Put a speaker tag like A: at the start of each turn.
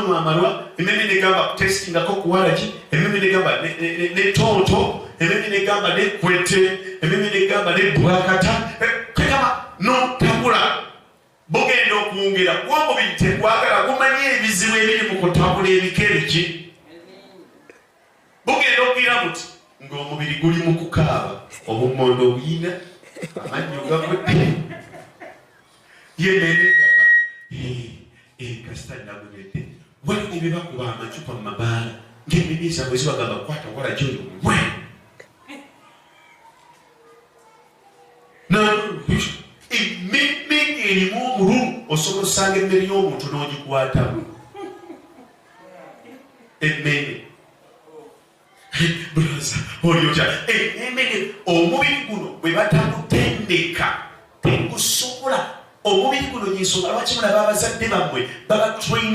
A: n'omwamalwa, emmeme negamba testingako kuwalaki, emmeme negamba ne tonto, emmeme negamba ne kwete, emmeme negamba ne bwakata, tegamba n'otabula. Bugenda okuwungira kuba omubiri tegwagala gumanye ebizibu ebiri mu kutabula ebikeeriki. Bugenda okugira buti ng'omubiri guli mu kukaaba, obummonde obuyina amannyo gagudde. Yemmeme negamba kasita nabuledde waliwo bye bakuba amacupa mu mabaala ng'emmeme zaabwe zibagamba kwata wala gyoyo mwe. Emmeme erimu omululu osobola osanga emmere y'omuntu n'ogikwatamu. Emmeme braza oliotya emmeme omubiri guno bwe batamutendeka tegusobola. Omubiri guno yisobola lwaki mulaba abazadde bammwe baba training